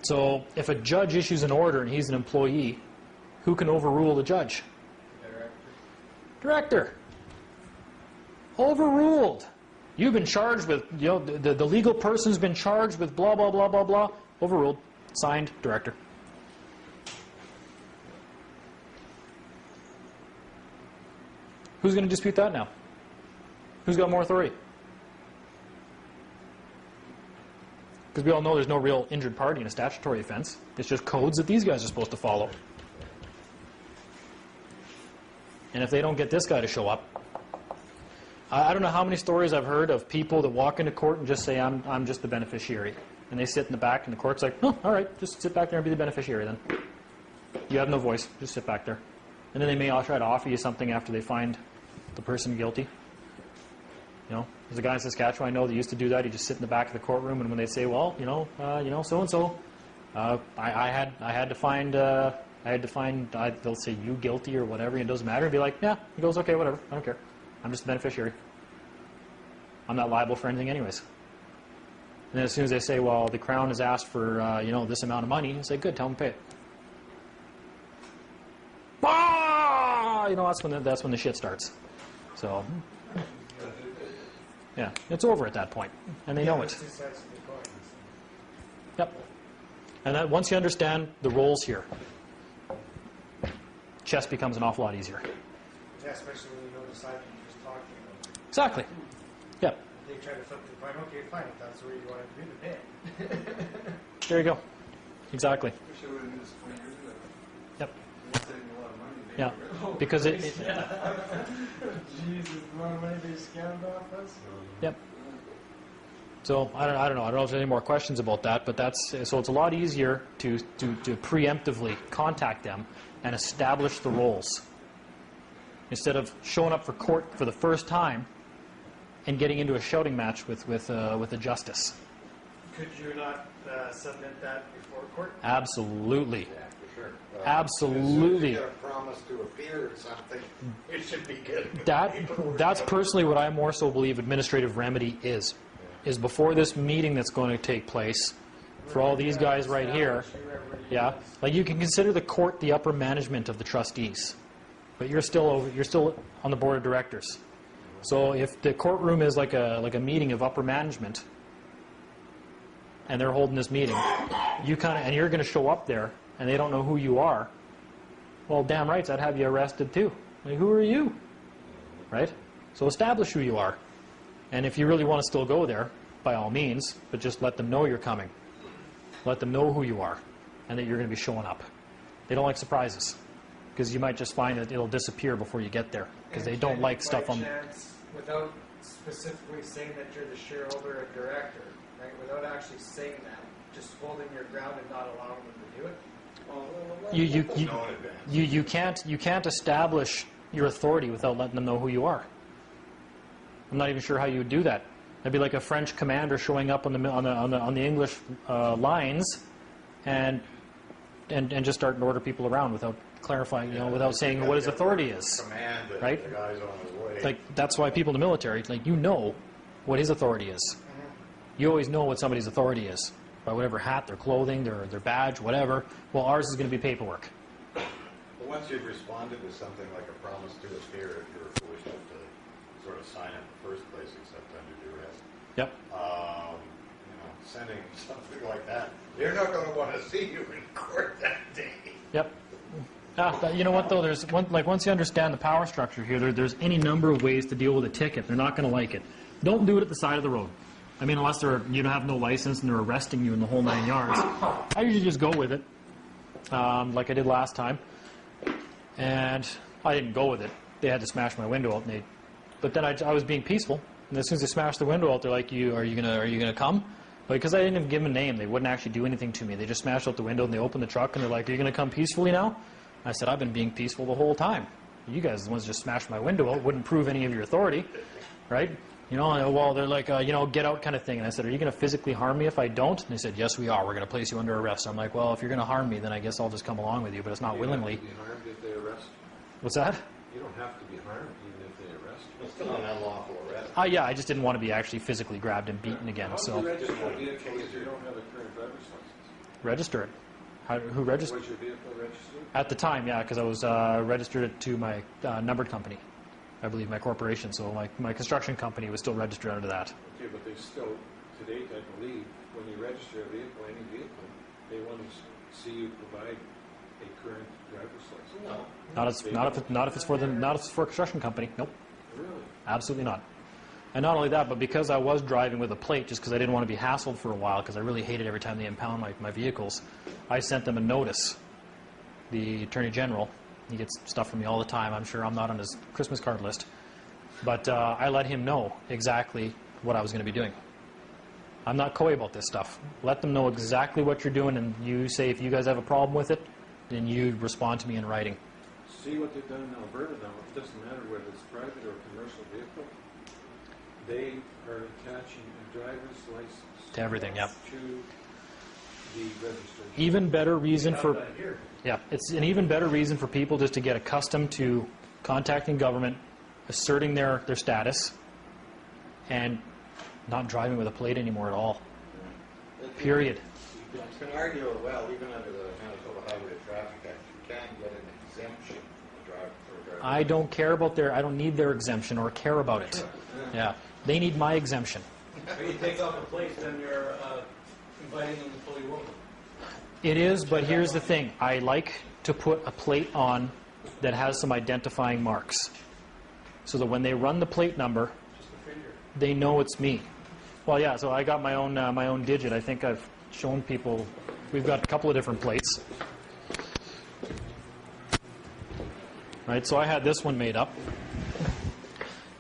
So if a judge issues an order and he's an employee, who can overrule the judge? Director. Overruled. You've been charged with, the legal person's been charged with blah, blah, blah, blah, blah. Overruled. Signed, director. Who's going to dispute that now? Who's got more authority? Because we all know there's no real injured party in a statutory offense. It's just codes that these guys are supposed to follow. And if they don't get this guy to show up, I don't know how many stories I've heard of people that walk into court and just say, I'm just the beneficiary. And they sit in the back and the court's like, oh, all right, just sit back there and be the beneficiary then. You have no voice, just sit back there. And then they may all try to offer you something after they find the person guilty. There's a guy in Saskatchewan I know that used to do that. He'd just sit in the back of the courtroom, and when they say, well, so and so, I had to find, they'll say you guilty or whatever, and it doesn't matter. He'd be like, yeah. He goes, okay, whatever, I don't care. I'm just the beneficiary. I'm not liable for anything anyways. And then as soon as they say, well, the Crown has asked for, this amount of money, you say, good, tell them to pay it. Ah! That's when the shit starts. So, yeah, it's over at that point, and they know it. Yep. And that once you understand the roles here, chess becomes an awful lot easier. Yeah, especially when you know the side you're just talking about. Exactly. Yep. They try to flip the coin. Okay, fine. If that's where you want it to be, then pay it. There you go. Exactly. Wish I would have knew this 20 years ago. Yep. It would save me a lot of money. Yeah. Because it Jesus, the amount of money they scammed off us. Yep. So I don't know. I don't know if there's any more questions about that, but so it's a lot easier to preemptively contact them and establish the roles instead of showing up for court for the first time and getting into a shouting match with a justice. Could you not submit that before court? Absolutely. Yeah, for sure. Absolutely. As soon as you get a promise to appear or something, it should be good. That's personally what I more so believe administrative remedy is before this meeting that's going to take place for all these guys right here. Yeah, like you can consider the court the upper management of the trustees, but you're still on the board of directors. So if the courtroom is like a meeting of upper management, and they're holding this meeting, and you're going to show up there, and they don't know who you are. Well, damn rights, I'd have you arrested too. Like, who are you? Right? So establish who you are. And if you really want to still go there, by all means, but just let them know you're coming. Let them know who you are and that you're going to be showing up. They don't like surprises because you might just find that it'll disappear before you get there because they don't like stuff on... Chance, without specifically saying that you're the shareholder or director, right? Without actually saying that, just holding your ground and not allowing them to do it? You can't establish your authority without letting them know who you are. I'm not even sure how you would do that. That'd be like a French commander showing up on the English lines, and just starting to order people around without clarifying, without saying what his authority is. Command that right? the guy's on his way. Like that's why people in the military, what his authority is. You always know what somebody's authority is by whatever hat, their clothing, their badge, whatever. Well, ours is going to be paperwork. But once you've responded with something like a promise to appear, if you're foolish enough to sort of sign it in the first place, except under duress. Yep. Sending something like that, they're not going to want to see you in court that day. Yep. You know what though? Once you understand the power structure here, there's any number of ways to deal with a ticket. They're not going to like it. Don't do it at the side of the road. I mean, unless you don't have no license and they're arresting you in the whole 9 yards. I usually just go with it, like I did last time. And I didn't go with it. They had to smash my window out. But then I was being peaceful. And as soon as they smashed the window out, they're like, "Are you gonna come?" But because I didn't even give them a name, they wouldn't actually do anything to me. They just smashed out the window and they opened the truck and they're like, "Are you gonna come peacefully now?" I said, "I've been being peaceful the whole time. You guys are the ones that just smashed my window out. Wouldn't prove any of your authority, right?" Well, they're like, get out kind of thing. And I said, "Are you going to physically harm me if I don't?" And they said, "Yes, we are. We're going to place you under arrest." I'm like, "Well, if you're going to harm me, then I guess I'll just come along with you, but it's not willingly." You don't have to be harmed if they arrest you. What's that? You don't have to be harmed even if they arrest you. It's still an unlawful arrest. Yeah, I just didn't want to be actually physically grabbed and beaten again. How so. do you register a vehicle if you don't have a current driver's license? register it. Who registered? Was your vehicle registered? At the time, yeah, because I was registered it to my numbered company, I believe, my corporation. So my construction company was still registered under that. Okay, but they still, to date, I believe, when you register a vehicle, any vehicle, they want to see you provide a current driver's license. No. Not if it's for a construction company. Nope, Really? absolutely not. And not only that, but because I was driving with a plate, just because I didn't want to be hassled for a while, because I really hated every time they impound my vehicles, I sent them a notice. The Attorney General, he gets stuff from me all the time. I'm sure I'm not on his Christmas card list. But I let him know exactly what I was going to be doing. I'm not coy about this stuff. Let them know exactly what you're doing, and you say if you guys have a problem with it, then you respond to me in writing. See what they've done in Alberta now. It doesn't matter whether it's private or commercial vehicle. They are attaching a driver's license To everything, yeah. to the registration. Even better reason for... Yeah, it's an even better reason for people just to get accustomed to contacting government, asserting their status, and not driving with a plate anymore at all. Period. You can argue, well, even under the Manitoba Highway Traffic Act, you can get an exemption for a driver. I don't care about I don't need their exemption or care about it. Yeah, they need my exemption. When you take off a plate, then you're inviting them to fully woman. It is, but here's the thing. I like to put a plate on that has some identifying marks, so that when they run the plate number, they know it's me. Well, yeah, so I got my own digit. I think I've shown people. We've got a couple of different plates. Right, so I had this one made up.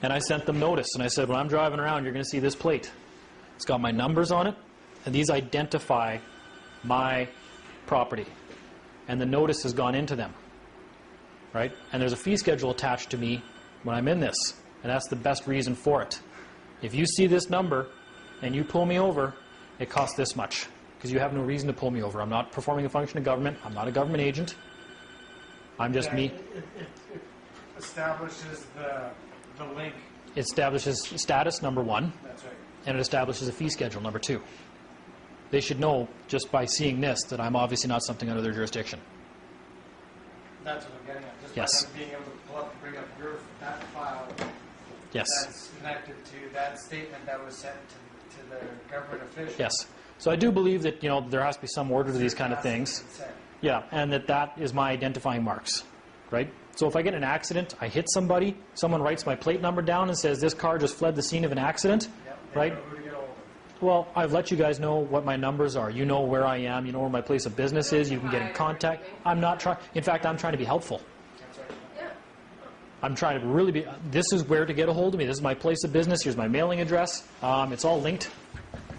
And I sent them notice, and I said, when I'm driving around, you're going to see this plate. It's got my numbers on it, and these identify my property. And the notice has gone into them. Right? And there's a fee schedule attached to me when I'm in this, and that's the best reason for it. If you see this number, and you pull me over, it costs this much, because you have no reason to pull me over. I'm not performing a function of government. I'm not a government agent. I'm just me. It establishes the link. It establishes status, number one, That's right. and it establishes a fee schedule, number two. They should know, just by seeing this, that I'm obviously not something under their jurisdiction. That's what I'm getting at. Just Yes. by them being able to pull up, bring up that file Yes. that's connected to that statement that was sent to the government official. Yes. So I do believe that, there has to be some order to these kind of things. Yeah, and that is my identifying marks, right? So if I get in an accident, I hit somebody, someone writes my plate number down and says, this car just fled the scene of an accident, Yep. right? They know who to get hold of. Well, I've let you guys know what my numbers are. You know where I am. You know where my place of business is. You can get in contact. I'm not trying... In fact, I'm trying to be helpful. That's right. Yeah. I'm trying to really be... This is where to get a hold of me. This is my place of business. Here's my mailing address. It's all linked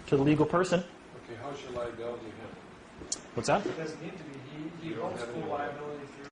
to the legal person. Okay, how's your liability handled? What's that? It doesn't need to be. He holds full liability through